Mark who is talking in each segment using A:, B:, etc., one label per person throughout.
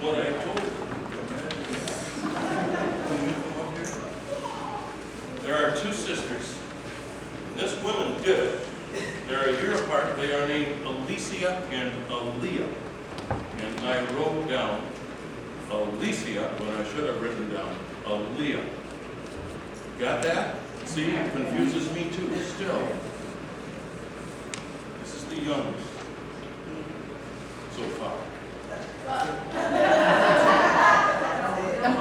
A: what I told you. There are two sisters. This woman did it. They're a year apart. They are named Alicia and Aaliyah. And I wrote down Alicia when I should have written down Aaliyah. Got that? See, it confuses me too, still. This is the youngest so far. No.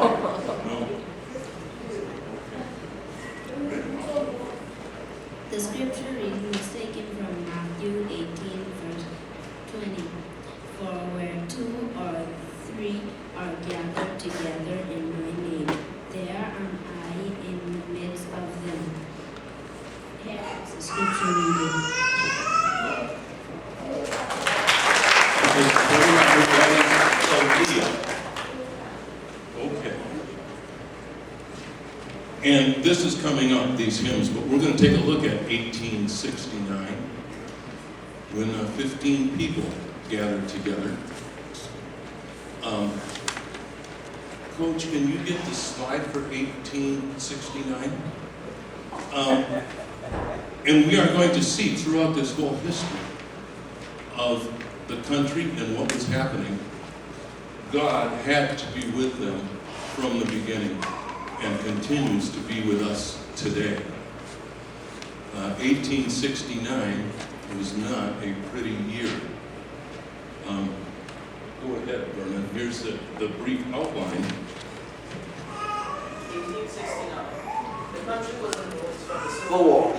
B: The scripture reading is taken from Matthew 18, verse 20. For where 2 or 3 are gathered together in my name, there am I in the midst of them. Here is the scripture reading.
A: Okay. And this is coming up, these hymns, but we're going to take a look at 1869 when 15 people gathered together. Coach, can you get the slide for 1869? And we are going to see throughout this whole history of the country and what was happening, God had to be with them from the beginning and continues to be with us today. 1869 was not a pretty year. Go ahead, Vernon. Here's the brief outline.
C: 1869. The country was in the midst of the Civil War.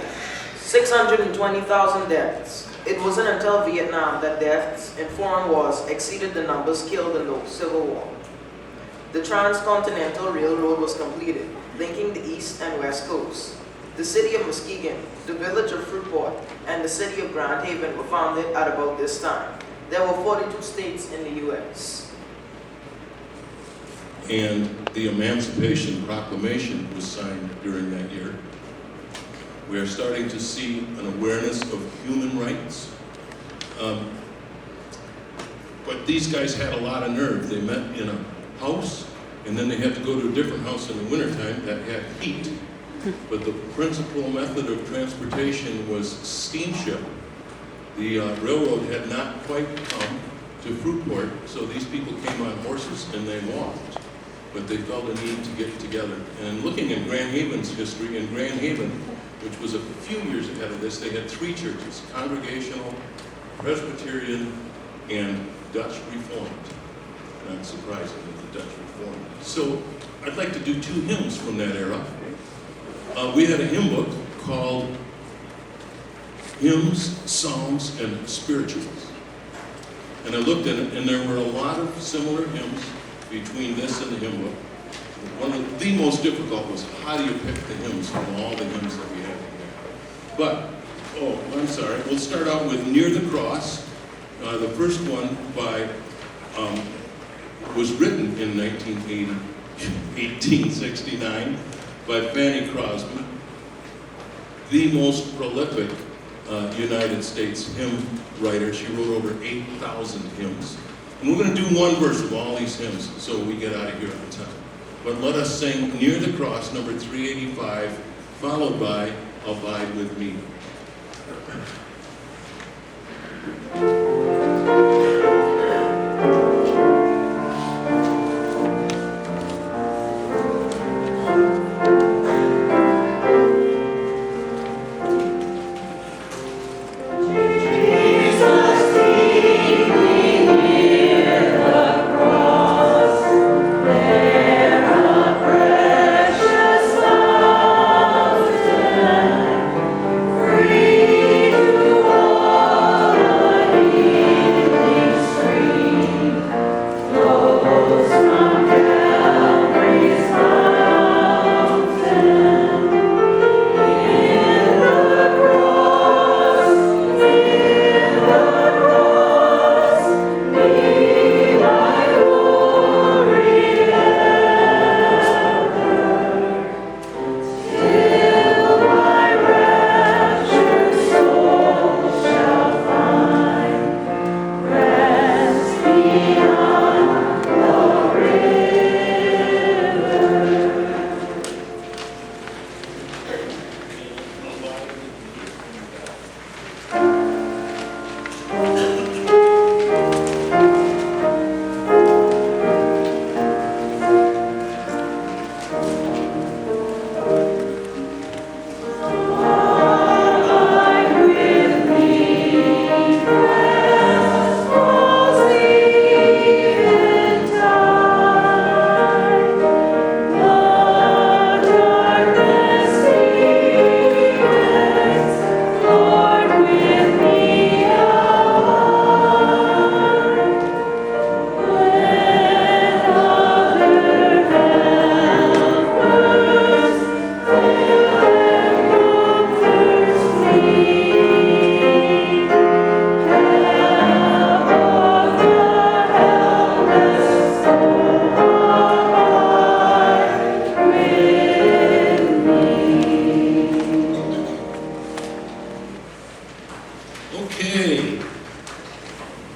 C: 620,000 deaths. It wasn't until Vietnam that deaths in foreign wars exceeded the numbers killed in the Civil War. The Transcontinental Railroad was completed, linking the East and West Coast. The city of Muskegon, the village of Fruitport, and the city of Grand Haven were founded at about this time. There were 42 states in the U.S.
A: And the Emancipation Proclamation was signed during that year. We are starting to see an awareness of human rights. But these guys had a lot of nerve. They met in a house, and then they had to go to a different house in the wintertime that had heat. But the principal method of transportation was steamship. The railroad had not quite come to Fruitport, so these people came on horses and they walked. But they felt a need to get together. And looking at Grand Haven's history, in Grand Haven, which was a few years ahead of this, they had 3 churches: Congregational, Presbyterian, and Dutch Reformed. Not surprising that the Dutch Reformed. So I'd like to do 2 hymns from that era. We had a hymn book called Hymns, Psalms, and Spirituals. And I looked at it, and there were a lot of similar hymns between this and the hymn book. One of the most difficult was how do you pick the hymns from all the hymns that we have in there. But, I'm sorry, we'll start out with Near the Cross. The first one was written in 1869 by Fanny Crosby, the most prolific United States hymn writer. She wrote over 8,000 hymns. And we're going to do one verse of all these hymns so we get out of here on time. But let us sing Near the Cross, number 385, followed by Abide with Me.
D: Free to walk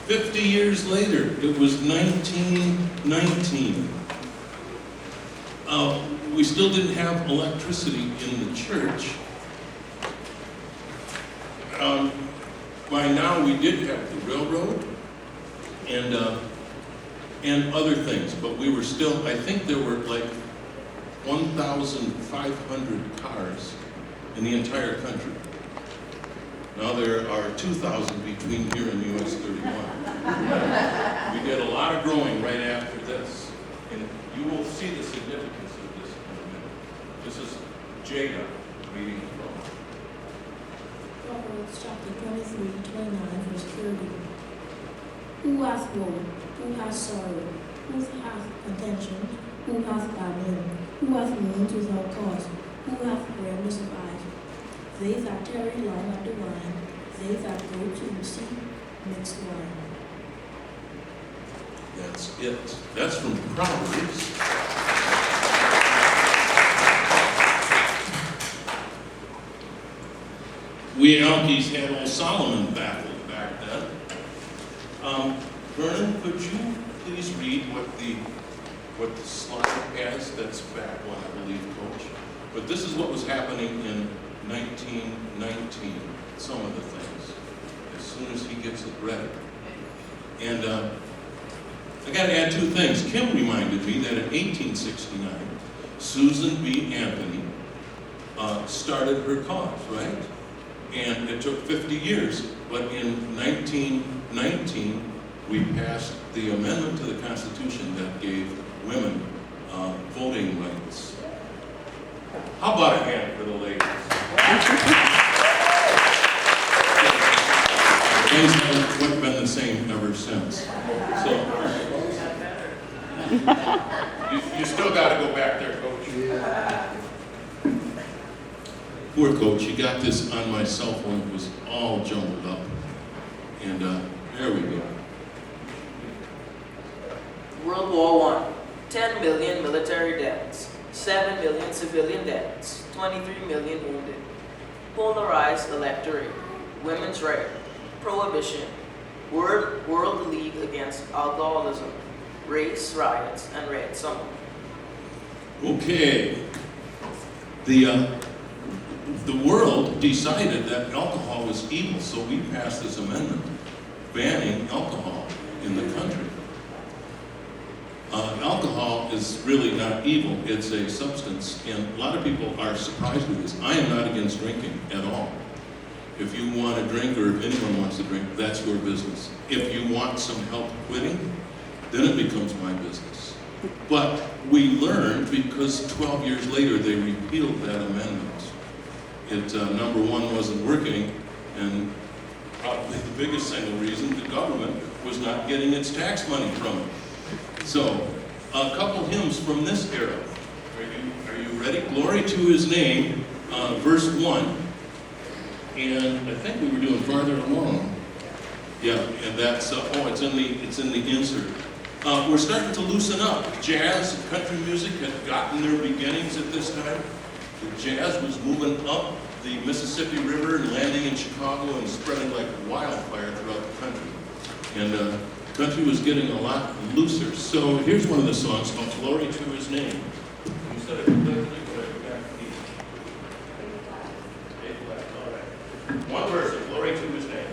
A: 50 years later, it was 1919. We still didn't have electricity in the church. By now, we did have the railroad and other things, but we were still, I think there were like 1,500 cars in the entire country. Now there are 2,000 between here and US 31. We did a lot of growing right after this, and you will see the significance of this in a minute. This is Jada reading from
B: Proverbs chapter 23, 29, verse 30. Who hath woe? Who hath sorrow? Who hath contention? Who hath babbling? Who hath moaned without cause? Who hath redness of eyes? They that tarry long at the wine, they that go to receive mixed wine.
A: That's it. That's from Proverbs. We Yankees had old Solomon battle back then. Vernon, could you please read what the slide has? That's back one, I believe, Coach. But this is what was happening in 1919. Some of the things, as soon as he gets it ready. And I got to add two things. Kim reminded me that in 1869, Susan B. Anthony started her cause, right? And it took 50 years, but in 1919, we passed the amendment to the Constitution that gave women voting rights. How about a hand for the ladies? Things haven't quite been the same ever since. So, you still got to go back there, Coach. Poor Coach, you got this on my cell phone. It was all jumbled up. And there we go.
C: World War I, 10 million military deaths, 7 million civilian deaths, 23 million wounded, polarized electorate, women's right, prohibition, World League Against Alcoholism, race riots, and red summer.
A: Okay. The world decided that alcohol was evil, so we passed this amendment banning alcohol in the country. Alcohol is really not evil, it's a substance, and a lot of people are surprised with this. I am not against drinking at all. If you want to drink, or if anyone wants to drink, that's your business. If you want some help quitting, then it becomes my business. But we learned, because 12 years later they repealed that amendment. It, number one, wasn't working, and probably the biggest single reason, the government was not getting its tax money from it. So, a couple hymns from this era. Are you ready? Glory to His Name, verse 1. And I think we were doing farther along. Yeah, and that's it's in the insert. We're starting to loosen up. Jazz and country music had gotten their beginnings at this time. The jazz was moving up the Mississippi River and landing in Chicago and spreading like wildfire throughout the country. And country was getting a lot looser. So here's one of the songs called Glory to His Name. You said it clearly, but I forgot the key. A flat, all right. One verse of Glory to His Name.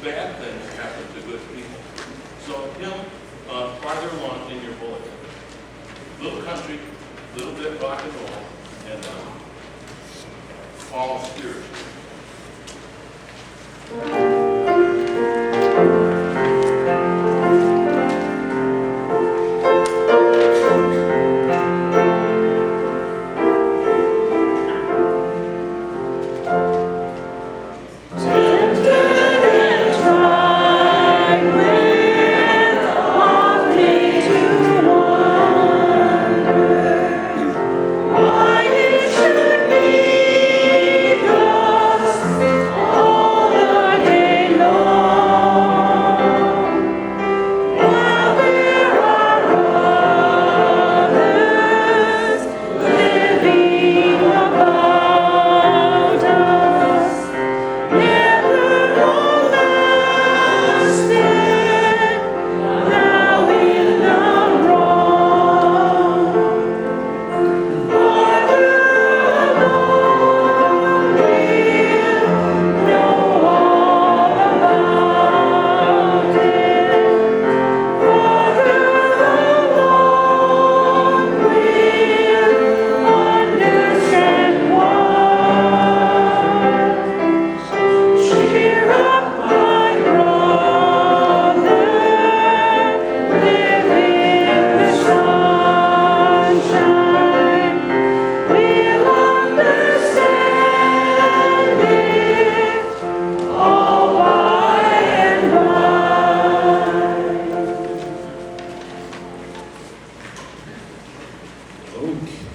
A: bad things happen to good people. So him, farther along in your bulletin. Little country, little bit rock and roll, and all spiritual.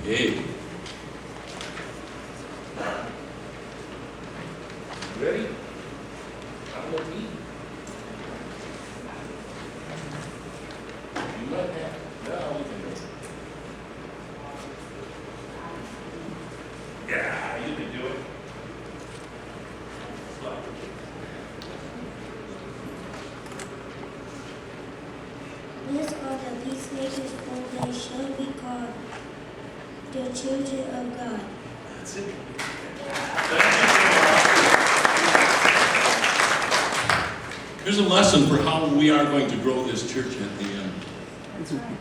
A: Okay. Ready? Follow me. You might have. Now we can go. Yeah, you can do it. Slide.
D: Blessed are the peacemakers, for they shall be called the children of God.
A: That's it. Here's a lesson for how we are going to grow this church at the end.
E: That's right.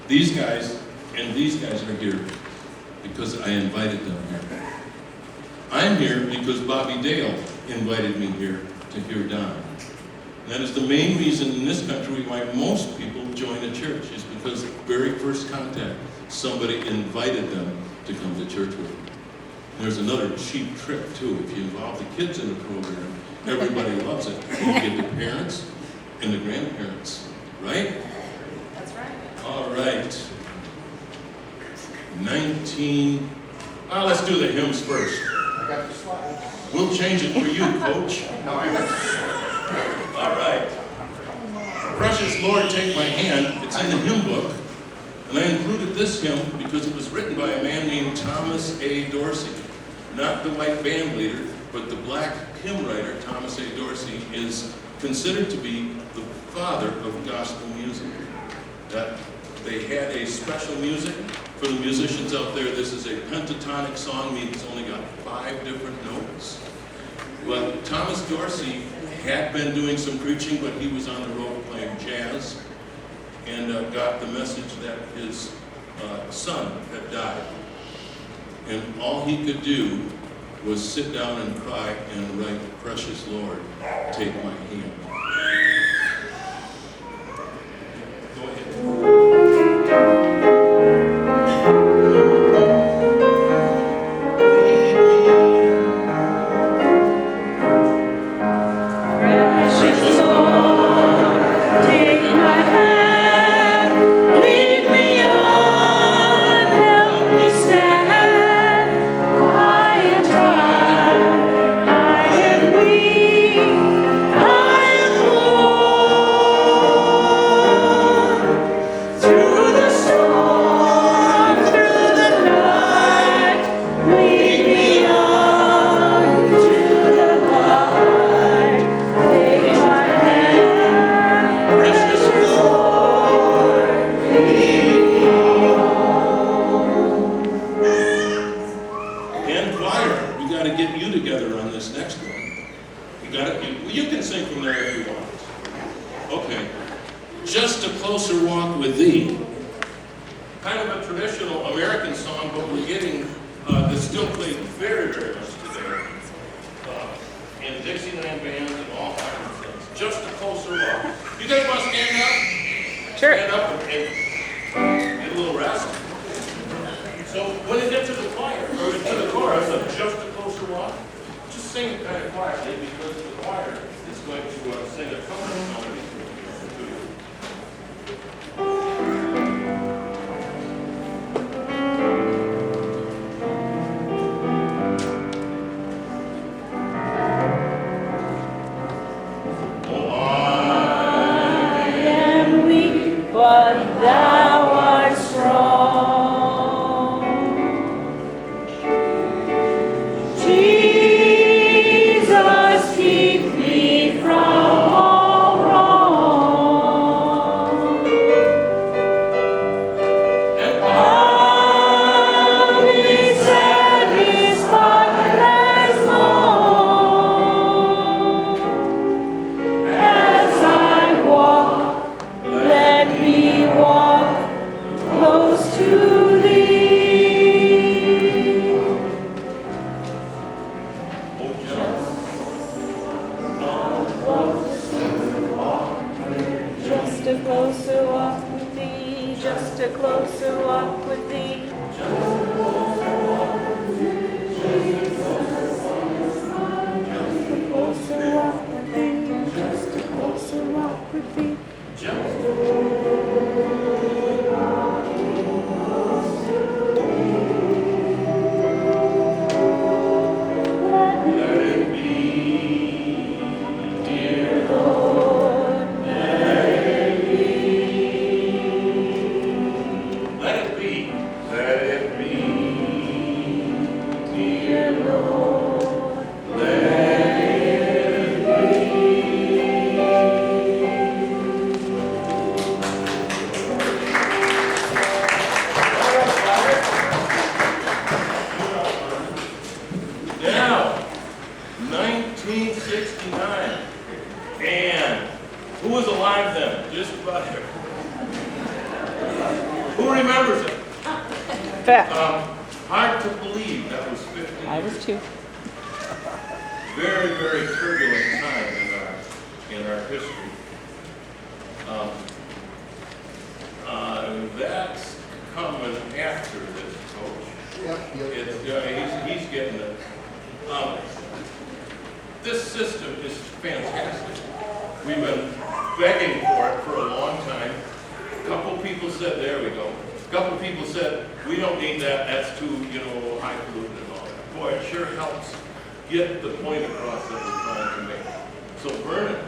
A: These guys and these guys are here because I invited them here. I'm here because Bobby Dale invited me here to hear Don. And that is the main reason in this country why most people join a church, is because very first contact, somebody invited them to come to church with them. And there's another cheap trick too. If you involve the kids in the program, everybody loves it. You get the parents and the grandparents, right?
C: That's right.
A: All right. Let's do the hymns first.
E: I got the slide.
A: We'll change it for you, Coach.
E: No, I got
A: All right. Precious Lord, Take My Hand. It's in the hymn book. And I included this hymn because it was written by a man named Thomas A. Dorsey. Not the white band leader, but the black hymn writer, Thomas A. Dorsey, is considered to be the father of gospel music. That they had a special music for the musicians out there. This is a pentatonic song, meaning it's only got 5 different notes. Well, Thomas Dorsey had been doing some preaching, but he was on the road playing jazz and got the message that his son had died. And all he could do was sit down and cry and write, "Precious Lord, take my hand." Go ahead.
D: I am weak, I am
A: You got it? You can sing from there if you want. Okay. Just a closer walk with thee. Kind of a traditional American song, but we're getting, that's still played very, very much today. In Dixieland bands and all kinds of things. Just a closer walk. You guys want to stand up?
F: Sure.
A: Stand up and get a little rest. So when you get to the choir, or to the chorus of Just a Closer Walk, just sing it kind of quietly because the choir is going to sing a cover song to you.
F: But thou art strong. Jesus, keep me from all wrong. I'll be satisfied as long as I walk. Let me walk close to thee. Just a closer walk with thee. Just a closer walk with thee. Just a closer walk with thee. Just a closer walk with thee. Just a closer walk with thee.
A: Now, 1969. And who was alive then? Just about here. Who remembers it? Hard to believe that was 50 years.
F: I was too.
A: Very, very turbulent time in our history. That's coming after this, Coach. He's getting it. This system is fantastic. We've been begging for it for a long time. A couple people said, there we go. A couple people said, we don't need that, that's too, highfalutin and all that. Boy, it sure helps get the point across that we're trying to make. So Vernon,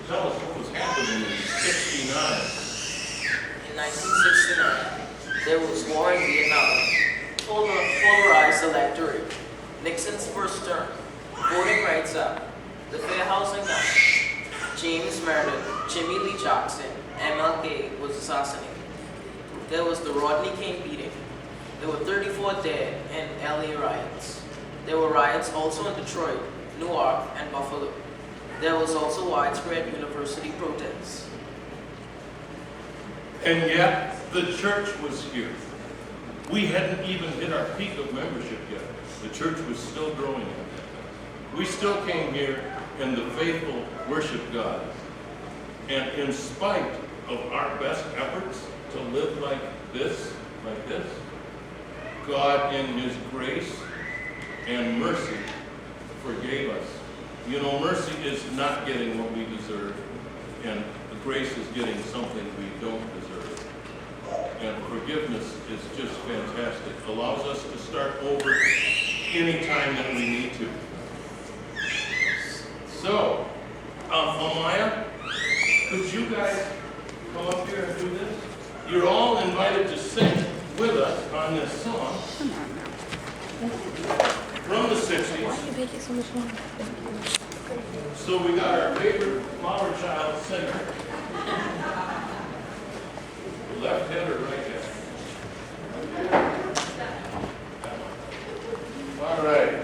A: tell us what was happening in 69.
C: In 1969, there was war in Vietnam. Polarized electorate. Nixon's first term. Voting Rights Act. The Fair Housing Act. James murdered. Jimmy Lee Jackson. MLK was assassinated. There was the Rodney King beating. There were 34 dead in LA riots. There were riots also in Detroit, Newark, and Buffalo. There was also widespread university protests.
A: And yet, the church was here. We hadn't even hit our peak of membership yet. The church was still growing at that time. We still came here, and the faithful worshiped God. And in spite of our best efforts to live like this, God in His grace and mercy forgave us. Mercy is not getting what we deserve, and grace is getting something we don't deserve. And forgiveness is just fantastic. Allows us to start over anytime that we need to. So, Amaya, could you guys come up here and do this? You're all invited to sing with us on this song from the 60s.
F: Why do you make it so much longer?
A: So we got our favorite flower child singer. Left hand or right hand? All right.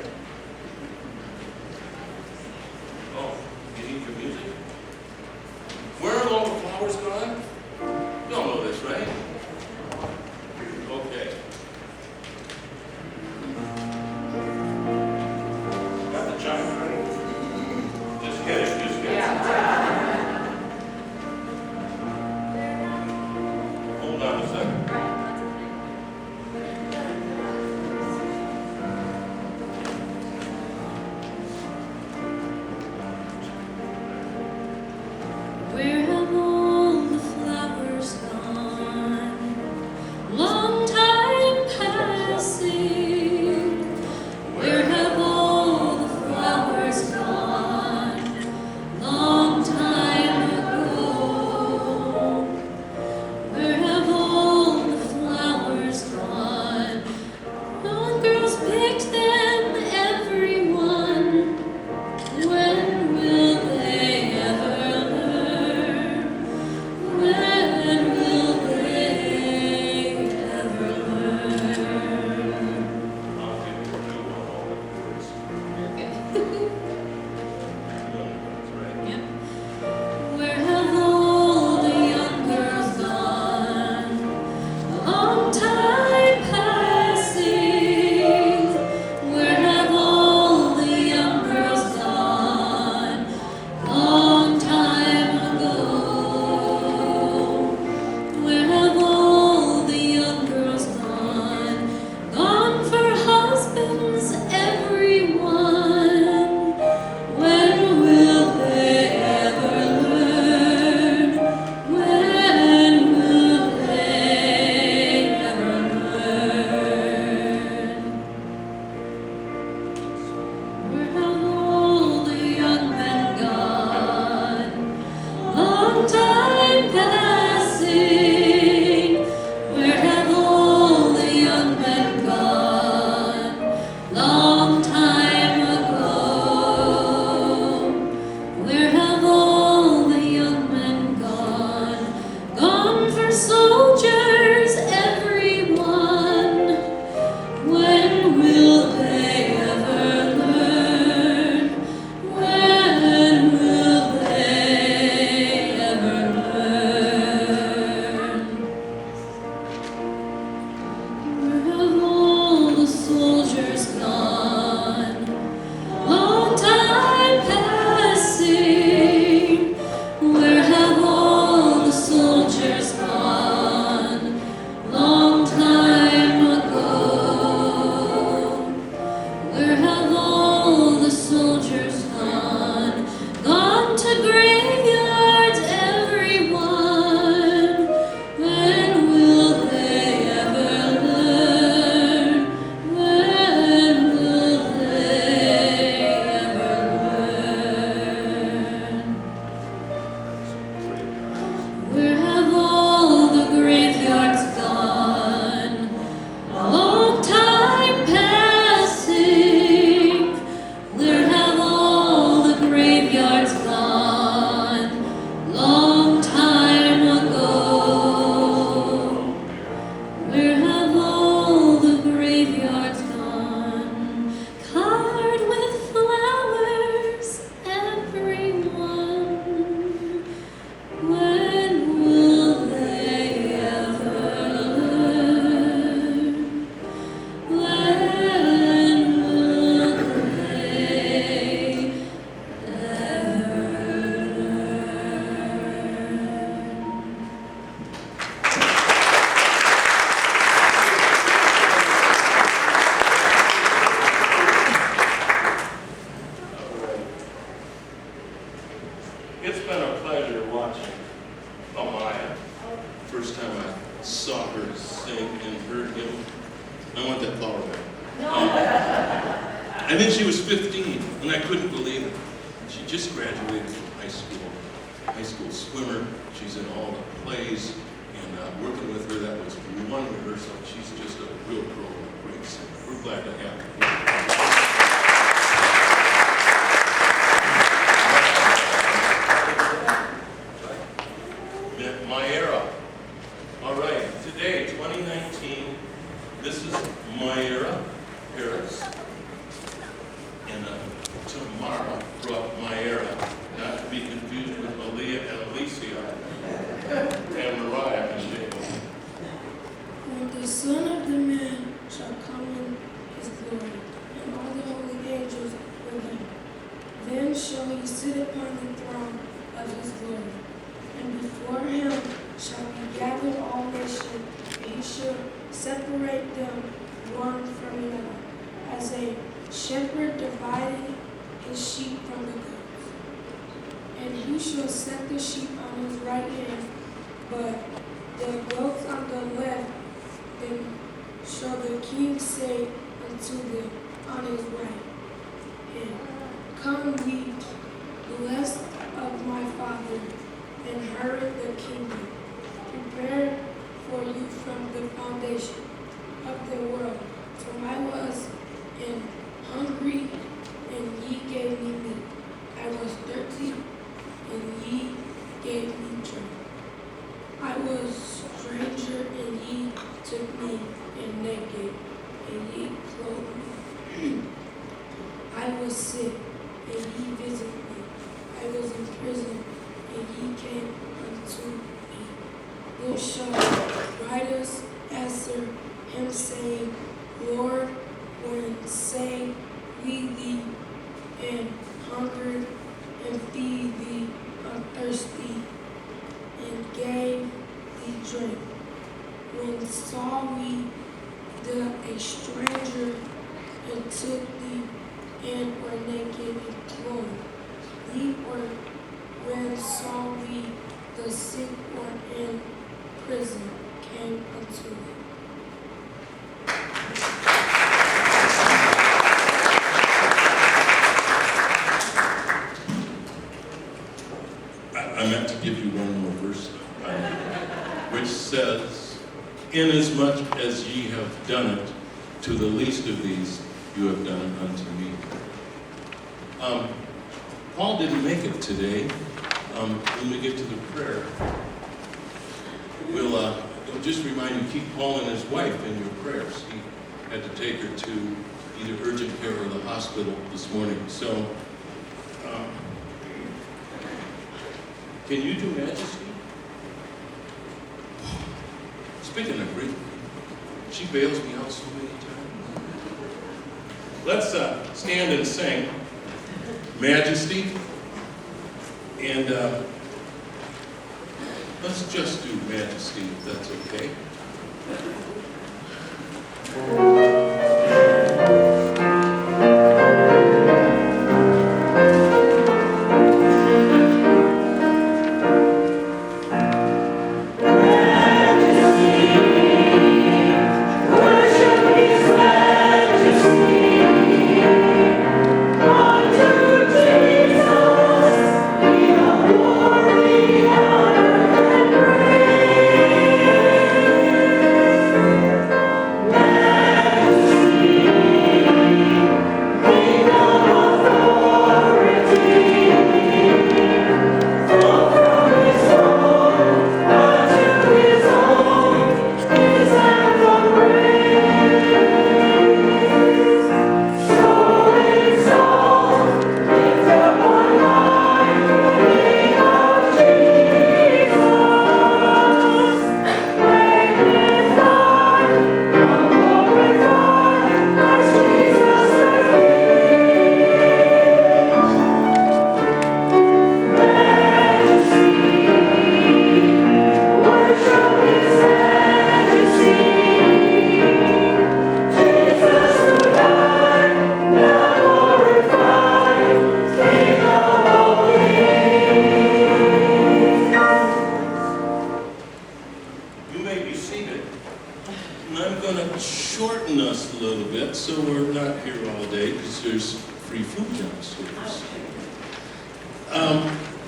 A: It's been a pleasure watching Amaya. First time I saw her sing and heard him. I want that flower back. I think she was 15, and I couldn't believe it. She just graduated from high school swimmer. She's in all the plays, and working with her, that was one rehearsal. She's just a real pro, a great singer. We're glad to have her. My era. All right, today, 2019, this is my era, Paris. And tomorrow brought my era, not to be confused with Aaliyah and Alicia, and Mariah and Jacob.
G: When the Son of the Man shall come in his glory, and all the holy angels with him, then shall he sit upon the throne of his glory. And before him shall be gathered all nations, and he shall separate them one from another, as a shepherd dividing his sheep from the goats. And he shall set the sheep on his right hand, but the goats on the left. Then shall the king say unto them on his right hand, Come ye, blessed of my Father, inherit the kingdom, prepared for you from the foundation of the world. For I was hungry, and ye gave me meat. I was thirsty, and ye gave me drink. I was stranger, and ye took me, and naked, and ye clothed me. I was sick, and ye visited me. I was in prison, and ye came unto me. Then shall writers answer him, saying, Lord, when say we thee, and hungered, and feed thee, thirsty, and gave thee drink? When saw we thee a stranger, and took thee, and were naked, and clothed thee? Or when saw we the sick or in prison, came unto thee?
A: I meant to give you one more verse, which says, Inasmuch as ye have done it to the least of these, you have done it unto me. Paul didn't make it today. When we get to the prayer, we'll just remind you, keep Paul and his wife in your prayers. He had to take her to either urgent care or the hospital this morning. So, can you do Majesty? Speaking of Greek, she bails me out so many times. Let's stand and sing Majesty. And let's just do Majesty, if that's okay.
H: Majesty,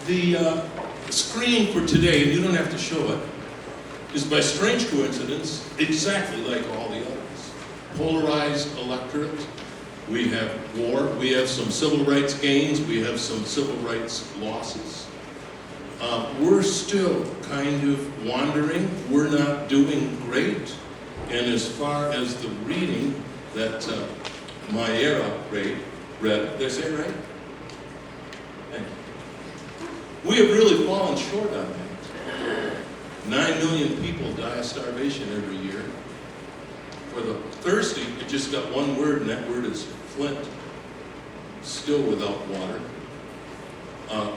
A: The screen for today, and you don't have to show it, is by strange coincidence exactly like all the others. Polarized electorate. We have war. We have some civil rights gains. We have some civil rights losses. We're still kind of wandering. We're not doing great. And as far as the reading that Amaya read, did I say it right? Thank you. We have really fallen short on that. 9 million people die of starvation every year. For the thirsty, it just got one word, and that word is Flint. Still without water.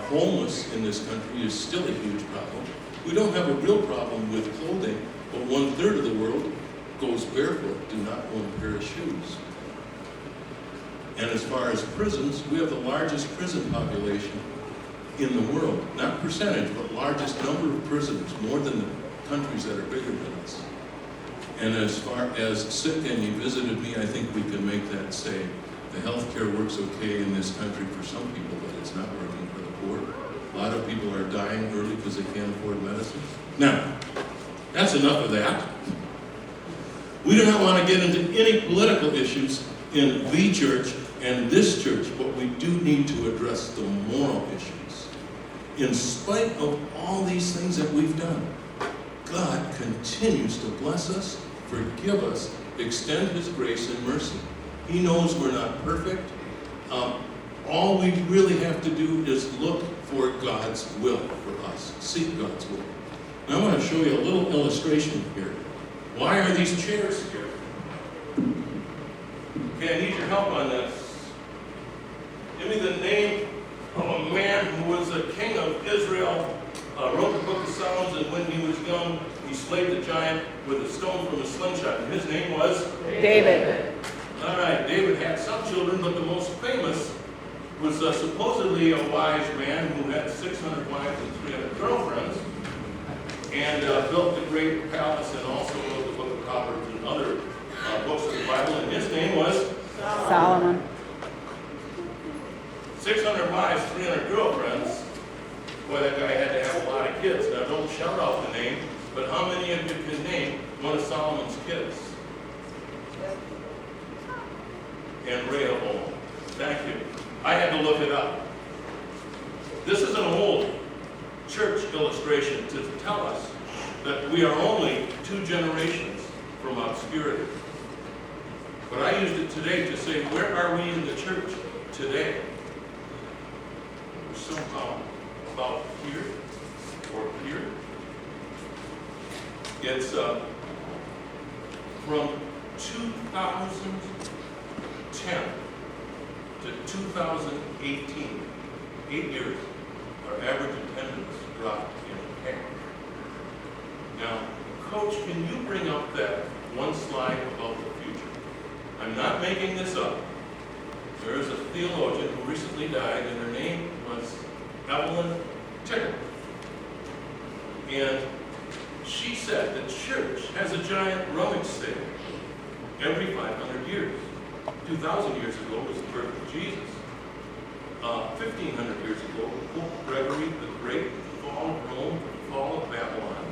A: Homeless in this country is still a huge problem. We don't have a real problem with clothing, but 1/3 of the world goes barefoot, do not own a pair of shoes. And as far as prisons, we have the largest prison population in the world. Not percentage, but largest number of prisoners, more than the countries that are bigger than us. And as far as sick, and you visited me, I think we can make that say, the health care works okay in this country for some people, but it's not working for the poor. A lot of people are dying early because they can't afford medicines. Now, that's enough of that. We do not want to get into any political issues in the church and this church, but we do need to address the moral issues. In spite of all these things that we've done, God continues to bless us, forgive us, extend His grace and mercy. He knows we're not perfect. All we really have to do is look for God's will for us, seek God's will. Now I want to show you a little illustration here. Why are these chairs here? Okay, I need your help on this. Give me the name of a man who was a king of Israel, wrote the book of Psalms, and when he was young, he slayed the giant with a stone from a slingshot, and his name was?
F: David.
A: All right, David had some children, but the most famous was supposedly a wise man who had 600 wives and 300 girlfriends, and built the great palace, and also wrote the book of Proverbs and other books of the Bible, and his name was?
F: Solomon.
A: 600 wives, 300 girlfriends. Boy, that guy had to have a lot of kids. Now, don't shout out the name, but how many of you can name one of Solomon's kids? And Rehoboam. Thank you. I had to look it up. This is an old church illustration to tell us that we are only 2 generations from obscurity. But I used it today to say, where are we in the church today? We're somehow about here or here. It's from 2010 to 2018, 8 years, our average attendance dropped in half. Now, Coach, can you bring up that one slide about the future? I'm not making this up. There is a theologian who recently died, and her name was Evelyn Tickle. And she said the church has a giant rummage sale every 500 years. 2,000 years ago was the birth of Jesus. 1,500 years ago, Pope Gregory the Great, the fall of Rome, the fall of Babylon.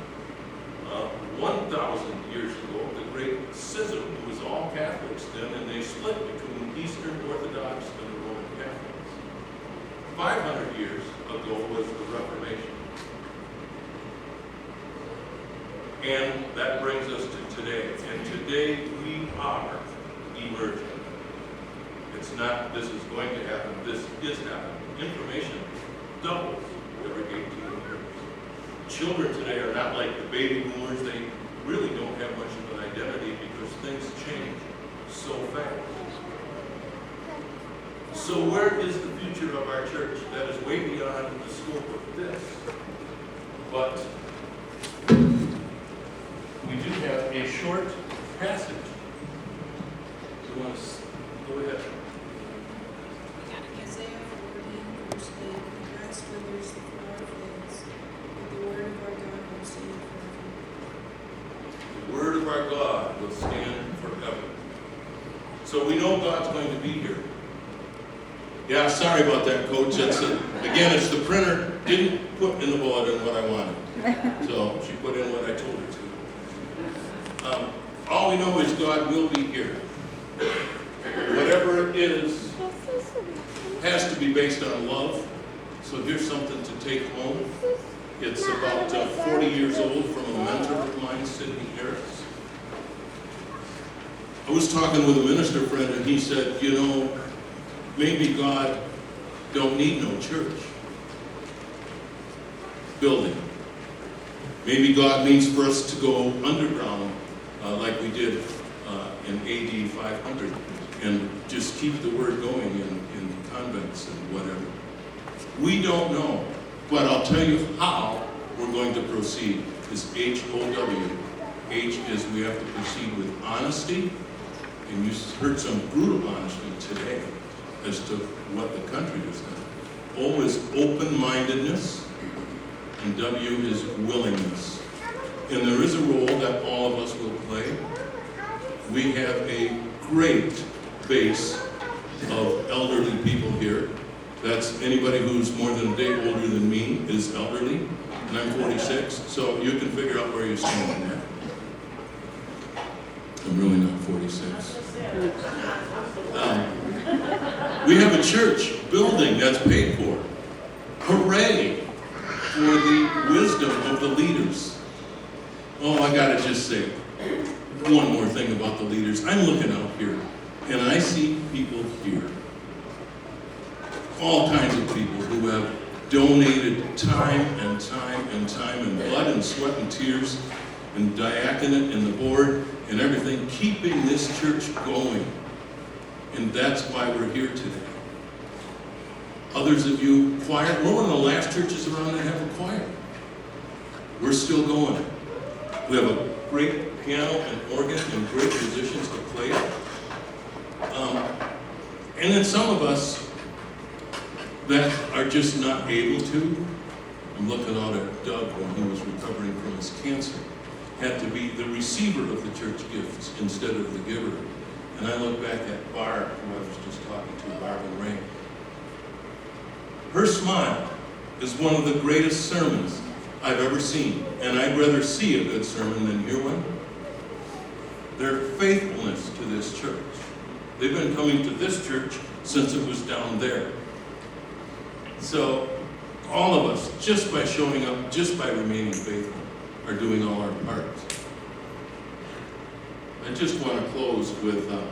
A: 1,000 years ago, the great schism, who was all Catholics then, and they split between Eastern Orthodox and the Roman Catholics. 500 years ago was the Reformation. And that brings us to today. And today we are emerging. It's not, this is going to happen, this is happening. Information doubles every 18 years. Children today are not like the baby boomers. They really don't have much of an identity because things change so fast. So where is the future of our church? That is way beyond the scope of this. But we do have a short passage. You want to go ahead?
G: Isaiah 40, verse 8, the grass withers, the flower fades, but the word of our God will stand forever.
A: The word of our God will stand forever. So we know God's going to be here. Yeah, sorry about that, Coach. Again, it's the printer. didn't put in the bulletin what I wanted. So she put in what I told her to. All we know is God will be here. Whatever it is has to be based on love. So here's something to take home. It's about 40 years old from a mentor of mine, Sidney Harris. I was talking with a minister friend and he said, you know, maybe God don't need no church building. Maybe God means for us to go underground like we did in AD 500 and just keep the word going in convents and whatever. We don't know, but I'll tell you how we're going to proceed. Is HOW. H is we have to proceed with honesty, and you heard some brutal honesty today as to what the country has done. O is open-mindedness, and W is willingness. And there is a role that all of us will play. We have a great base of elderly people here. That's anybody who's more than a day older than me is elderly, and I'm 46, so you can figure out where you stand on that. I'm really not 46. We have a church building that's paid for. Hooray for the wisdom of the leaders. Oh, I gotta just say one more thing about the leaders. I'm looking out here, and I see people here, all kinds of people who have donated time and time and time and blood and sweat and tears and diaconate and the board and everything, keeping this church going. And that's why we're here today. Others of you, choir, we're one of the last churches around that have a choir. We're still going. We have a great piano and organ and great musicians to play. And then some of us that are just not able to. I'm looking out at Doug when he was recovering from his cancer. Had to be the receiver of the church gifts instead of the giver. And I look back at Barb, who I was just talking to, Barb and Ray. Her smile is one of the greatest sermons I've ever seen. And I'd rather see a good sermon than hear one. Their faithfulness to this church. They've been coming to this church since it was down there. So all of us, just by showing up, just by remaining faithful, are doing all our parts. I just want to close with a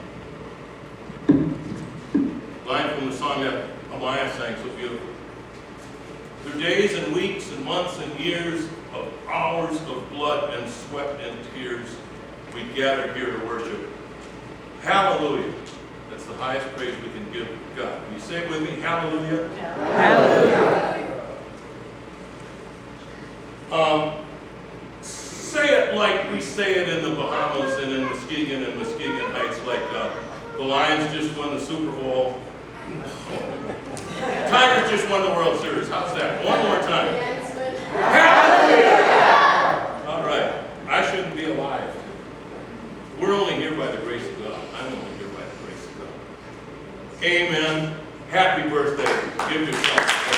A: line from the song that Amaya sang so beautiful. Through days and weeks and months and years of hours of blood and sweat and tears, we gather here to worship. Hallelujah. That's the highest praise we can give God. Will you say it with me? Hallelujah.
F: Hallelujah.
A: Say it like we say it in the Bahamas and in Muskegon and Muskegon Heights, like the Lions just won the Super Bowl. Tigers just won the World Series. How's that? One more time. Hallelujah! All right. I shouldn't be alive. We're only here by the grace of God. I'm only here by the grace of God. Amen. Happy birthday. Give yourself